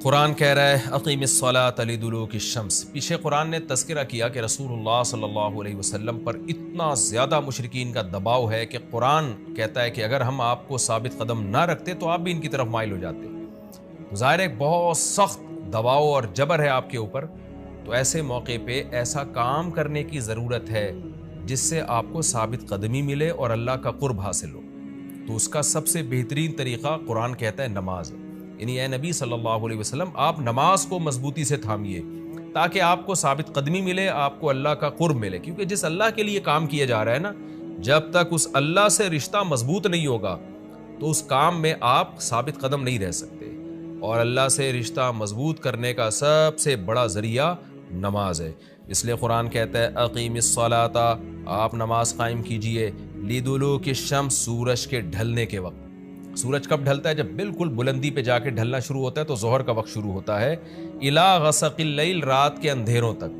قرآن کہہ رہا ہے اقیم الصلاۃ لدلوک الشمس۔ پیچھے قرآن نے تذکرہ کیا کہ رسول اللہ صلی اللہ علیہ وسلم پر اتنا زیادہ مشرکین کا دباؤ ہے کہ قرآن کہتا ہے کہ اگر ہم آپ کو ثابت قدم نہ رکھتے تو آپ بھی ان کی طرف مائل ہو جاتے۔ تو ظاہر ہے ایک بہت سخت دباؤ اور جبر ہے آپ کے اوپر، تو ایسے موقع پہ ایسا کام کرنے کی ضرورت ہے جس سے آپ کو ثابت قدمی ملے اور اللہ کا قرب حاصل ہو۔ تو اس کا سب سے بہترین طریقہ قرآن کہتا ہے نماز ہے، یعنی اے نبی صلی اللہ علیہ وسلم آپ نماز کو مضبوطی سے تھامیے تاکہ آپ کو ثابت قدمی ملے، آپ کو اللہ کا قرب ملے، کیونکہ جس اللہ کے لیے کام کیا جا رہا ہے نا، جب تک اس اللہ سے رشتہ مضبوط نہیں ہوگا تو اس کام میں آپ ثابت قدم نہیں رہ سکتے، اور اللہ سے رشتہ مضبوط کرنے کا سب سے بڑا ذریعہ نماز ہے۔ اس لیے قرآن کہتا ہے اقیم الصلاۃ، آپ نماز قائم کیجئے، لدلوک الشمس، سورج کے ڈھلنے کے وقت۔ سورج کب ڈھلتا ہے؟ جب بالکل بلندی پہ جا کے ڈھلنا شروع ہوتا ہے تو ظہر کا وقت شروع ہوتا ہے، الی غسق اللیل، رات کے اندھیروں تک،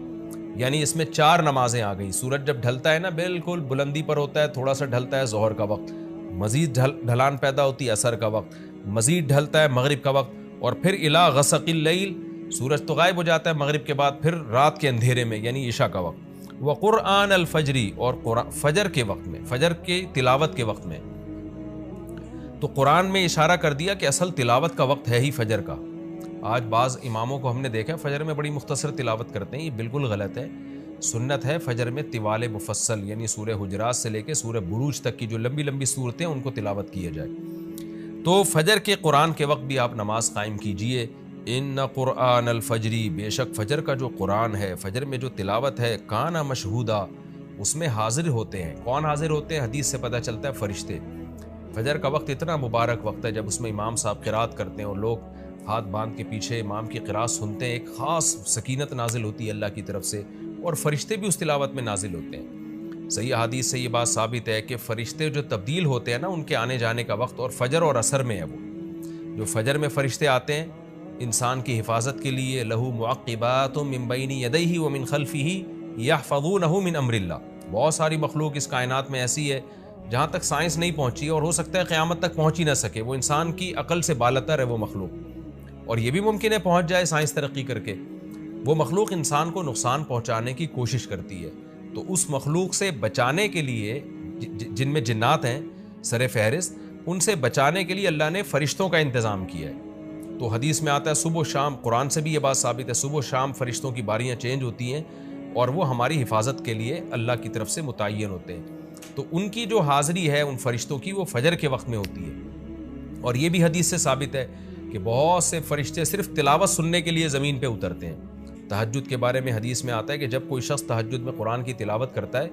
یعنی اس میں 4 نمازیں آ گئیں۔ سورج جب ڈھلتا ہے نا، بالکل بلندی پر ہوتا ہے، تھوڑا سا ڈھلتا ہے ظہر کا وقت، مزید ڈھلان پیدا ہوتی ہے عصر کا وقت، مزید ڈھلتا ہے مغرب کا وقت، اور پھر الی غسق اللیل، سورج تو غائب ہو جاتا ہے مغرب کے بعد، پھر رات کے اندھیرے میں یعنی عشاء کا وقت، وقرآن الفجر، اور فجر کے وقت میں، فجر کی تلاوت کے وقت میں۔ تو قرآن میں اشارہ کر دیا کہ اصل تلاوت کا وقت ہے ہی فجر کا۔ آج بعض اماموں کو ہم نے دیکھا فجر میں بڑی مختصر تلاوت کرتے ہیں، یہ بالکل غلط ہے۔ سنت ہے فجر میں طوال مفصل، یعنی سورہ حجرات سے لے کے سورہ بروج تک کی جو لمبی لمبی صورتیں ان کو تلاوت کیا جائے۔ تو فجر کے قرآن کے وقت بھی آپ نماز قائم کیجئے۔ ان قرآن الفجر، بے شک فجر کا جو قرآن ہے، فجر میں جو تلاوت ہے، کان مشہودا، اس میں حاضر ہوتے ہیں۔ کون حاضر ہوتے ہیں؟ حدیث سے پتہ چلتا ہے فرشتے۔ فجر کا وقت اتنا مبارک وقت ہے جب اس میں امام صاحب قرات کرتے ہیں اور لوگ ہاتھ باندھ کے پیچھے امام کی قرات سنتے ہیں، ایک خاص سکینت نازل ہوتی ہے اللہ کی طرف سے، اور فرشتے بھی اس تلاوت میں نازل ہوتے ہیں۔ صحیح حدیث سے یہ بات ثابت ہے کہ فرشتے جو تبدیل ہوتے ہیں نا، ان کے آنے جانے کا وقت اور فجر اور عصر میں ہے۔ وہ جو فجر میں فرشتے آتے ہیں انسان کی حفاظت کے لیے، لہو معقبات من بین یدیہ ومن خلفہ یحفظونہ من امر اللہ، بہت ساری مخلوق اس کائنات میں ایسی ہے جہاں تک سائنس نہیں پہنچی، اور ہو سکتا ہے قیامت تک پہنچ ہی نہ سکے، وہ انسان کی عقل سے بالاتر ہے وہ مخلوق، اور یہ بھی ممکن ہے پہنچ جائے سائنس ترقی کر کے۔ وہ مخلوق انسان کو نقصان پہنچانے کی کوشش کرتی ہے، تو اس مخلوق سے بچانے کے لیے، جن میں جنات ہیں سر فہرست، ان سے بچانے کے لیے اللہ نے فرشتوں کا انتظام کیا ہے۔ تو حدیث میں آتا ہے صبح و شام، قرآن سے بھی یہ بات ثابت ہے، صبح و شام فرشتوں کی باریاں چینج ہوتی ہیں اور وہ ہماری حفاظت کے لیے اللہ کی طرف سے متعین ہوتے ہیں۔ تو ان کی جو حاضری ہے ان فرشتوں کی، وہ فجر کے وقت میں ہوتی ہے، اور یہ بھی حدیث سے ثابت ہے کہ بہت سے فرشتے صرف تلاوت سننے کے لیے زمین پہ اترتے ہیں۔ تہجد کے بارے میں حدیث میں آتا ہے کہ جب کوئی شخص تہجد میں قرآن کی تلاوت کرتا ہے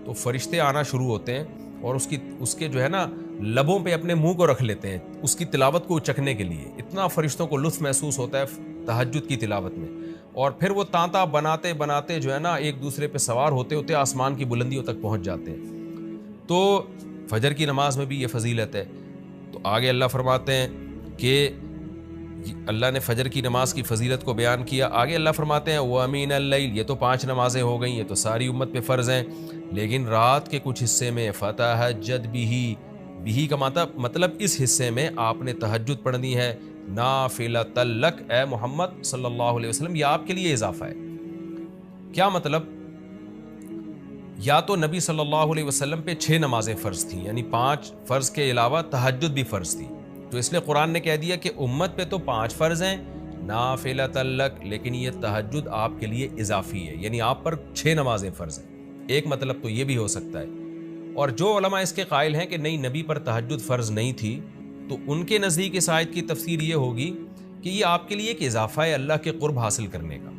تو فرشتے آنا شروع ہوتے ہیں، اور اس کے جو ہے نا لبوں پہ اپنے منہ کو رکھ لیتے ہیں اس کی تلاوت کو چکھنے کے لیے۔ اتنا فرشتوں کو لطف محسوس ہوتا ہے تہجد کی تلاوت میں، اور پھر وہ تانتا بناتے بناتے جو ہے نا ایک دوسرے پہ سوار ہوتے ہوتے آسمان کی بلندیوں تک پہنچ جاتے ہیں۔ تو فجر کی نماز میں بھی یہ فضیلت ہے۔ تو آگے اللہ فرماتے ہیں کہ اللہ نے فجر کی نماز کی فضیلت کو بیان کیا، آگے اللہ فرماتے ہیں وَمِنَ اللَّيْلِ، یہ تو 5 نمازیں ہو گئیں، یہ تو ساری امت پہ فرض ہیں، لیکن رات کے کچھ حصے میں فَتَہَجَّدْ بِهِ کا مطلب اس حصے میں آپ نے تہجد پڑھنی ہے، نافلۃ لک، اے محمد صلی اللہ علیہ وسلم، یہ آپ کے لیے اضافہ ہے۔ کیا مطلب؟ یا تو نبی صلی اللہ علیہ وسلم پہ 6 نمازیں فرض تھیں، یعنی 5 فرض کے علاوہ تہجد بھی فرض تھی، تو اس لیے قرآن نے کہہ دیا کہ امت پہ تو 5 فرض ہیں نافلۃ لک، لیکن یہ تہجد آپ کے لیے اضافی ہے، یعنی آپ پر 6 نمازیں فرض ہیں۔ ایک مطلب تو یہ بھی ہو سکتا ہے، اور جو علماء اس کے قائل ہیں کہ نہیں نبی پر تہجد فرض نہیں تھی، تو ان کے نزدیک اس آیت کی تفسیر یہ ہوگی کہ یہ آپ کے لیے ایک اضافہ ہے اللہ کے قرب حاصل کرنے کا،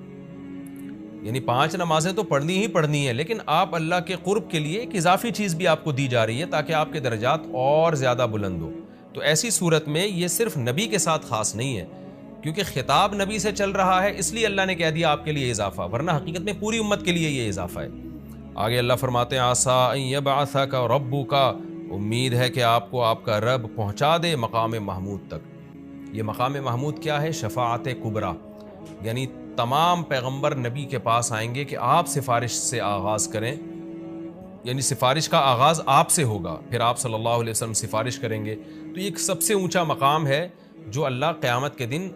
یعنی 5 نمازیں تو پڑھنی ہی پڑھنی ہیں، لیکن آپ اللہ کے قرب کے لیے ایک اضافی چیز بھی آپ کو دی جا رہی ہے تاکہ آپ کے درجات اور زیادہ بلند ہو۔ تو ایسی صورت میں یہ صرف نبی کے ساتھ خاص نہیں ہے، کیونکہ خطاب نبی سے چل رہا ہے، اس لیے اللہ نے کہہ دیا آپ کے لیے اضافہ، ورنہ حقیقت میں پوری امت کے لیے یہ اضافہ ہے۔ آگے اللہ فرماتے ہیں عسیٰ ان یبعثک ربک، امید ہے کہ آپ کو آپ کا رب پہنچا دے مقام محمود تک۔ یہ مقام محمود کیا ہے؟ شفاعت کبریٰ، یعنی تمام پیغمبر نبی کے پاس آئیں گے کہ آپ سفارش سے آغاز کریں، یعنی سفارش کا آغاز آپ سے ہوگا، پھر آپ صلی اللہ علیہ وسلم سفارش کریں گے۔ تو یہ ایک سب سے اونچا مقام ہے جو اللہ قیامت کے دن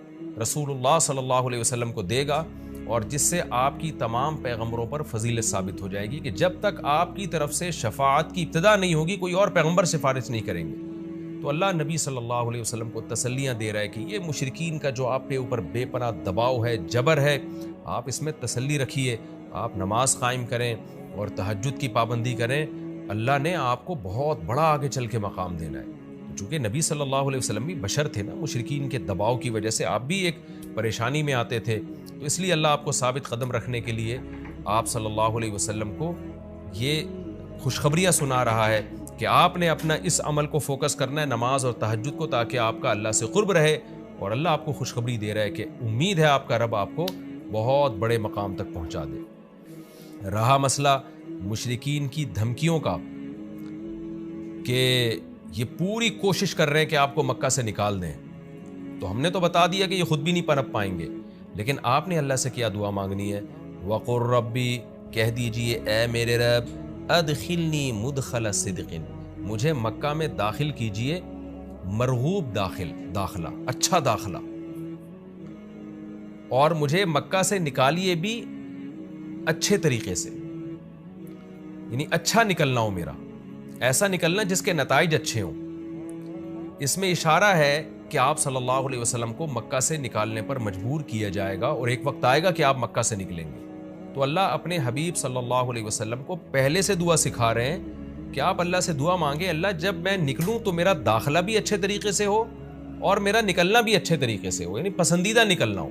رسول اللہ صلی اللہ علیہ وسلم کو دے گا، اور جس سے آپ کی تمام پیغمبروں پر فضیلت ثابت ہو جائے گی کہ جب تک آپ کی طرف سے شفاعت کی ابتدا نہیں ہوگی کوئی اور پیغمبر سفارش نہیں کریں گے۔ تو اللہ نبی صلی اللہ علیہ وسلم کو تسلیاں دے رہا ہے کہ یہ مشرکین کا جو آپ کے اوپر بے پناہ دباؤ ہے، جبر ہے، آپ اس میں تسلی رکھیے، آپ نماز قائم کریں اور تہجد کی پابندی کریں، اللہ نے آپ کو بہت بڑا آگے چل کے مقام دینا ہے۔ چونکہ نبی صلی اللہ علیہ وسلم بھی بشر تھے نا، مشرکین کے دباؤ کی وجہ سے آپ بھی ایک پریشانی میں آتے تھے، تو اس لیے اللہ آپ کو ثابت قدم رکھنے کے لیے آپ صلی اللہ علیہ وسلم کو یہ خوشخبریاں سنا رہا ہے کہ آپ نے اپنا اس عمل کو فوکس کرنا ہے، نماز اور تہجد کو، تاکہ آپ کا اللہ سے قرب رہے، اور اللہ آپ کو خوشخبری دے رہا ہے کہ امید ہے آپ کا رب آپ کو بہت بڑے مقام تک پہنچا دے۔ رہا مسئلہ مشرکین کی دھمکیوں کا کہ یہ پوری کوشش کر رہے ہیں کہ آپ کو مکہ سے نکال دیں، تو ہم نے تو بتا دیا کہ یہ خود بھی نہیں پنپ پائیں گے، لیکن آپ نے اللہ سے کیا دعا مانگنی ہے؟ وَقُلْ رَبِّ، کہہ دیجئے اے میرے رب، ادخلنی مدخل صدق، مجھے مکہ میں داخل کیجئے مرغوب داخلہ، اچھا داخلہ، اور مجھے مکہ سے نکالیے بھی اچھے طریقے سے، یعنی اچھا نکلنا ہو میرا، ایسا نکلنا جس کے نتائج اچھے ہوں۔ اس میں اشارہ ہے کہ آپ صلی اللہ علیہ وسلم کو مکہ سے نکالنے پر مجبور کیا جائے گا، اور ایک وقت آئے گا کہ آپ مکہ سے نکلیں گے۔ تو اللہ اپنے حبیب صلی اللہ علیہ وسلم کو پہلے سے دعا سکھا رہے ہیں کہ آپ اللہ سے دعا مانگیں، اللہ جب میں نکلوں تو میرا داخلہ بھی اچھے طریقے سے ہو اور میرا نکلنا بھی اچھے طریقے سے ہو، یعنی پسندیدہ نکلنا ہو۔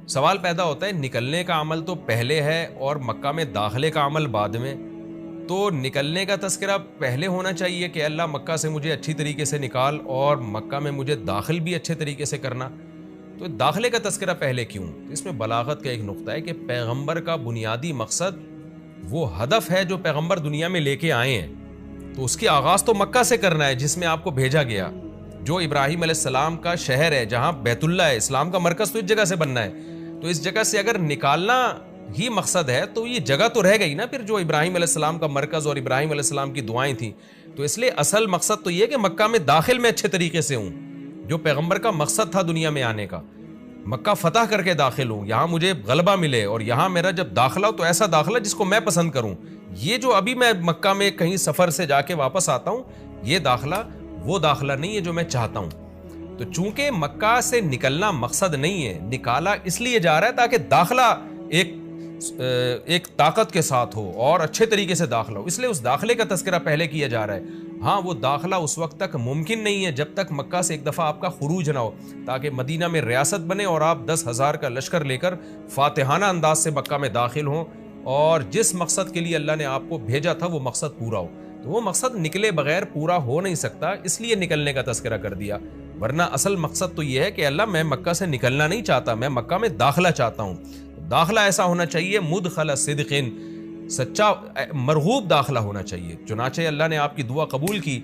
سوال پیدا ہوتا ہے نکلنے کا عمل تو پہلے ہے اور مکہ میں داخلے کا عمل بعد میں، تو نکلنے کا تذکرہ پہلے ہونا چاہیے کہ اللہ مکہ سے مجھے اچھی طریقے سے نکال، اور مکہ میں مجھے داخل بھی اچھے طریقے سے کرنا، تو داخلے کا تذکرہ پہلے کیوں؟ اس میں بلاغت کا ایک نقطہ ہے کہ پیغمبر کا بنیادی مقصد وہ ہدف ہے جو پیغمبر دنیا میں لے کے آئے ہیں، تو اس کی آغاز تو مکہ سے کرنا ہے جس میں آپ کو بھیجا گیا، جو ابراہیم علیہ السلام کا شہر ہے، جہاں بیت اللہ ہے، اسلام کا مرکز تو اس جگہ سے بننا ہے، تو اس جگہ سے اگر نکالنا ہی مقصد ہے تو یہ جگہ تو رہ گئی نا پھر جو ابراہیم علیہ السلام کا مرکز اور ابراہیم علیہ السلام کی دعائیں تھیں، تو اس لیے اصل مقصد تو یہ کہ مکہ میں داخل میں اچھے طریقے سے ہوں، جو پیغمبر کا مقصد تھا دنیا میں آنے کا، مکہ فتح کر کے داخل ہوں، یہاں مجھے غلبہ ملے، اور یہاں میرا جب داخلہ ہو تو ایسا داخلہ جس کو میں پسند کروں۔ یہ جو ابھی میں مکہ میں کہیں سفر سے جا کے واپس آتا ہوں، یہ داخلہ وہ داخلہ نہیں ہے جو میں چاہتا ہوں۔ تو چونکہ مکہ سے نکلنا مقصد نہیں ہے، نکالا اس لیے جا رہا ہے تاکہ داخلہ ایک طاقت کے ساتھ ہو اور اچھے طریقے سے داخلہ ہو، اس لیے اس داخلے کا تذکرہ پہلے کیا جا رہا ہے۔ ہاں وہ داخلہ اس وقت تک ممکن نہیں ہے جب تک مکہ سے ایک دفعہ آپ کا خروج نہ ہو، تاکہ مدینہ میں ریاست بنے اور آپ 10,000 کا لشکر لے کر فاتحانہ انداز سے مکہ میں داخل ہوں، اور جس مقصد کے لیے اللہ نے آپ کو بھیجا تھا وہ مقصد پورا ہو۔ تو وہ مقصد نکلے بغیر پورا ہو نہیں سکتا، اس لیے نکلنے کا تذکرہ کر دیا، ورنہ اصل مقصد تو یہ ہے کہ اللہ میں مکہ سے نکلنا نہیں چاہتا، میں مکہ میں داخلہ چاہتا ہوں۔ داخلہ ایسا ہونا چاہیے مدخل صدق، سچا مرغوب داخلہ ہونا چاہیے۔ چنانچہ اللہ نے آپ کی دعا قبول کی،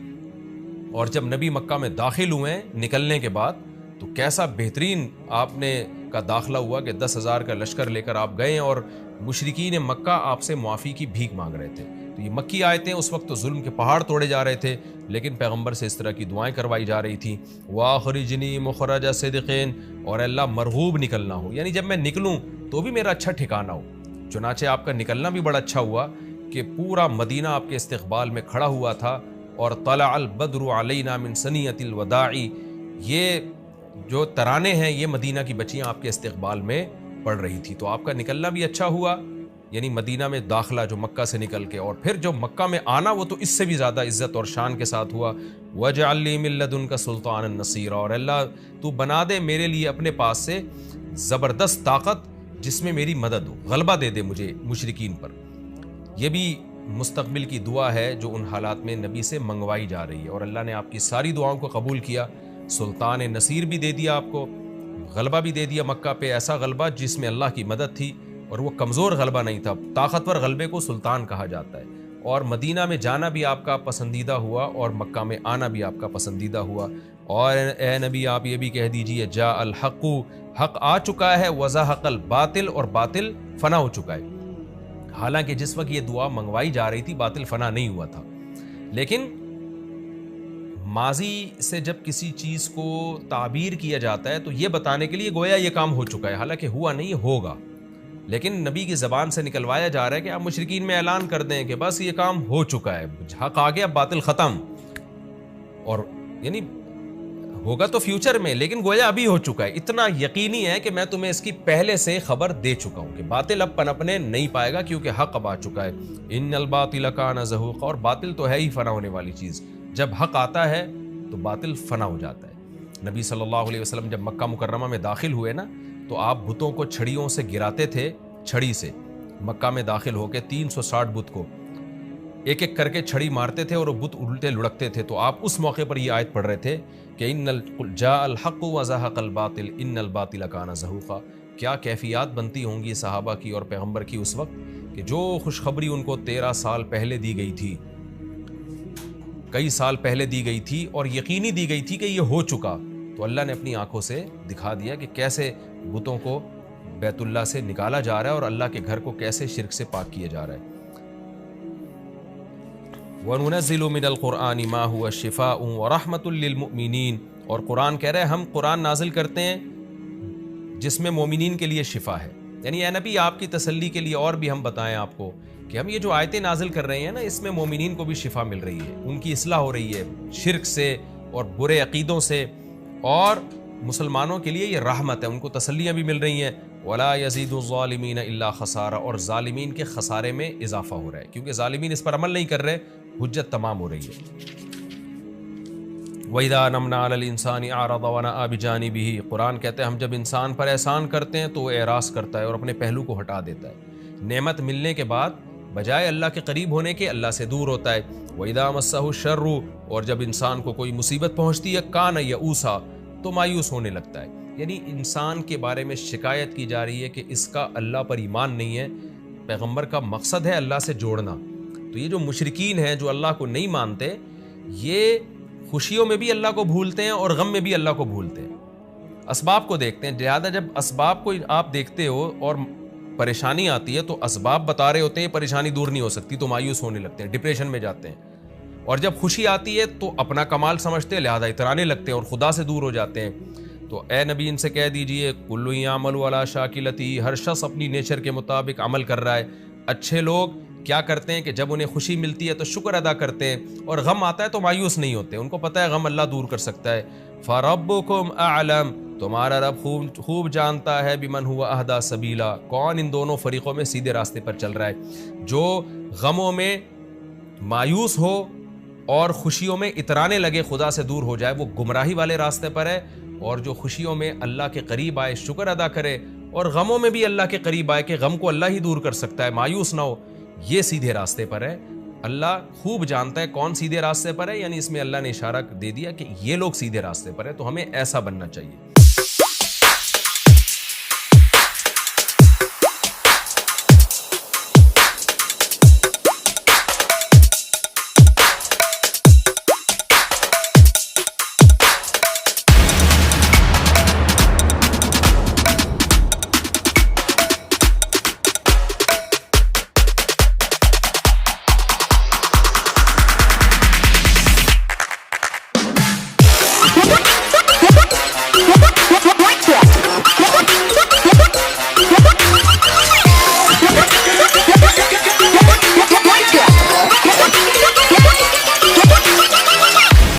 اور جب نبی مکہ میں داخل ہوئے نکلنے کے بعد تو کیسا بہترین آپ نے کا داخلہ ہوا کہ 10,000 کا لشکر لے کر آپ گئے، اور مشرکین مکہ آپ سے معافی کی بھیک مانگ رہے تھے۔ تو یہ مکی آیتیں اس وقت تو ظلم کے پہاڑ توڑے جا رہے تھے، لیکن پیغمبر سے اس طرح کی دعائیں کروائی جا رہی تھیں، وَأَخْرِجْنِي مُخْرَجَ صِدْقٍ، اور اللہ مرغوب نکلنا ہو، یعنی جب میں نکلوں تو بھی میرا اچھا ٹھکانہ ہو۔ چنانچہ آپ کا نکلنا بھی بڑا اچھا ہوا کہ پورا مدینہ آپ کے استقبال میں کھڑا ہوا تھا، اور طلع البدر علینا من ثنیۃ الوداع، یہ جو ترانے ہیں یہ مدینہ کی بچیاں آپ کے استقبال میں پڑھ رہی تھی، تو آپ کا نکلنا بھی اچھا ہوا، یعنی مدینہ میں داخلہ جو مکہ سے نکل کے، اور پھر جو مکہ میں آنا وہ تو اس سے بھی زیادہ عزت اور شان کے ساتھ ہوا۔ وَاجْعَلْ لِي مِن لَّدُنْكَ سُلْطَانًا نَصِيرًا، اور اللہ تو بنا دے میرے لیے اپنے پاس سے زبردست طاقت جس میں میری مدد ہو، غلبہ دے دے مجھے مشرکین پر۔ یہ بھی مستقبل کی دعا ہے جو ان حالات میں نبی سے منگوائی جا رہی ہے، اور اللہ نے آپ کی ساری دعاؤں کو قبول کیا، سلطان نصیر بھی دے دیا آپ کو، غلبہ بھی دے دیا مکہ پہ، ایسا غلبہ جس میں اللہ کی مدد تھی، اور وہ کمزور غلبہ نہیں تھا، طاقتور غلبے کو سلطان کہا جاتا ہے۔ اور مدینہ میں جانا بھی آپ کا پسندیدہ ہوا، اور مکہ میں آنا بھی آپ کا پسندیدہ ہوا۔ اور اے نبی آپ یہ بھی کہہ دیجئے جاء الحق، حق آ چکا ہے، وزہق الباطل، اور باطل فنا ہو چکا ہے۔ حالانکہ جس وقت یہ دعا منگوائی جا رہی تھی باطل فنا نہیں ہوا تھا، لیکن ماضی سے جب کسی چیز کو تعبیر کیا جاتا ہے تو یہ بتانے کے لیے گویا یہ کام ہو چکا ہے، حالانکہ ہوا نہیں، ہوگا، لیکن نبی کی زبان سے نکلوایا جا رہا ہے کہ آپ مشرکین میں اعلان کر دیں کہ بس یہ کام ہو چکا ہے، حق آ گیا، باطل ختم، اور یعنی ہوگا تو فیوچر میں، لیکن گویا ابھی ہو چکا ہے، اتنا یقینی ہے کہ میں تمہیں اس کی پہلے سے خبر دے چکا ہوں کہ باطل اب پنپنے نہیں پائے گا کیونکہ حق اب آ چکا ہے۔ ان الباطل کان زہوقا، اور باطل تو ہے ہی فنا ہونے والی چیز، جب حق آتا ہے تو باطل فنا ہو جاتا ہے۔ نبی صلی اللہ علیہ وسلم جب مکہ مکرمہ میں داخل ہوئے نا تو آپ بتوں کو چھڑیوں سے گراتے تھے، چھڑی سے مکہ میں داخل ہو کے 360 بت کو ایک ایک کر کے چھڑی مارتے تھے اور وہ بت الٹے لڑکتے تھے، تو آپ اس موقع پر یہ آیت پڑھ رہے تھے کہ جاء الحق وزهق الباطل ان الباطل کان زہوقا۔ کیا کیفیات بنتی ہوں گی صحابہ کی اور پیغمبر کی اس وقت کہ جو خوشخبری ان کو 13 سال پہلے دی گئی تھی، کئی سال پہلے دی گئی تھی اور یقینی دی گئی تھی کہ یہ ہو چکا، تو اللہ نے اپنی آنکھوں سے دکھا دیا کہ کیسے بتوں کو بیت اللہ سے نکالا جا رہا ہے اور اللہ کے گھر کو کیسے شرک سے پاک کیا جا رہا ہے۔ وَنُنَزِّلُ مِنَ الْقُرْآنِ مَا هُوَ شِفَاءٌ وَرَحْمَةٌ لِّلْمُؤْمِنِينَ، اور قرآن کہہ رہے ہیں ہم قرآن نازل کرتے ہیں جس میں مومنین کے لیے شفا ہے، یعنی اے نبی آپ کی تسلی کے لیے اور بھی ہم بتائیں آپ کو کہ ہم یہ جو آیتیں نازل کر رہے ہیں نا، اس میں مومنین کو بھی شفا مل رہی ہے، ان کی اصلاح ہو رہی ہے شرک سے اور برے عقیدوں سے، اور مسلمانوں کے لیے یہ رحمت ہے، ان کو تسلیاں بھی مل رہی ہیں۔ وَلَا يَزِيدُ الظَّالِمِينَ إِلَّا خَسَارًا، اور ظالمین کے خسارے میں اضافہ ہو رہا ہے کیونکہ ظالمین اس پر عمل نہیں کر رہے، حجت تمام ہو رہی ہے۔ وَإِذَا أَنْعَمْنَا عَلَى الْإِنسَانِ أَعْرَضَ وَنَأَىٰ بِجَانِبِهِ، قرآن کہتے ہیں ہم جب انسان پر احسان کرتے ہیں تو وہ اعراض کرتا ہے اور اپنے پہلو کو ہٹا دیتا ہے، نعمت ملنے کے بعد بجائے اللہ کے قریب ہونے کے اللہ سے دور ہوتا ہے۔ وَإِذَا مَسَّهُ الشَّرُّ، اور جب انسان کو کوئی مصیبت پہنچتی ہے کان یئوسا، تو مایوس ہونے لگتا ہے، یعنی انسان کے بارے میں شکایت کی جا رہی ہے کہ اس کا اللہ پر ایمان نہیں ہے۔ پیغمبر کا مقصد ہے اللہ سے جوڑنا، تو یہ جو مشرکین ہیں جو اللہ کو نہیں مانتے، یہ خوشیوں میں بھی اللہ کو بھولتے ہیں اور غم میں بھی اللہ کو بھولتے ہیں، اسباب کو دیکھتے ہیں، لہٰذا جب اسباب کو آپ دیکھتے ہو اور پریشانی آتی ہے تو اسباب بتا رہے ہوتے ہیں پریشانی دور نہیں ہو سکتی، تو مایوس ہونے لگتے ہیں، ڈپریشن میں جاتے ہیں، اور جب خوشی آتی ہے تو اپنا کمال سمجھتے ہیں لہٰذا اترانے لگتے ہیں اور خدا سے دور ہو جاتے ہیں۔ تو اے نبی ان سے کہہ دیجئے کل یعمل علی شاکلتی، ہر شخص اپنی نیچر کے مطابق عمل کر رہا ہے۔ اچھے لوگ کیا کرتے ہیں کہ جب انہیں خوشی ملتی ہے تو شکر ادا کرتے ہیں، اور غم آتا ہے تو مایوس نہیں ہوتے، ان کو پتہ ہے غم اللہ دور کر سکتا ہے۔ فَرَبُّكُمْ أَعْلَمُ، تمہارا رب خوب جانتا ہے بِمَنْ هُوَ أَهْدَىٰ سَبِيلًا، کون ان دونوں فریقوں میں سیدھے راستے پر چل رہا ہے، جو غموں میں مایوس ہو اور خوشیوں میں اترانے لگے، خدا سے دور ہو جائے، وہ گمراہی والے راستے پر ہے، اور جو خوشیوں میں اللہ کے قریب آئے، شکر ادا کرے، اور غموں میں بھی اللہ کے قریب آئے کہ غم کو اللہ ہی دور کر سکتا ہے، مایوس نہ ہو، یہ سیدھے راستے پر ہے۔ اللہ خوب جانتا ہے کون سیدھے راستے پر ہے، یعنی اس میں اللہ نے اشارہ دے دیا کہ یہ لوگ سیدھے راستے پر ہے، تو ہمیں ایسا بننا چاہیے۔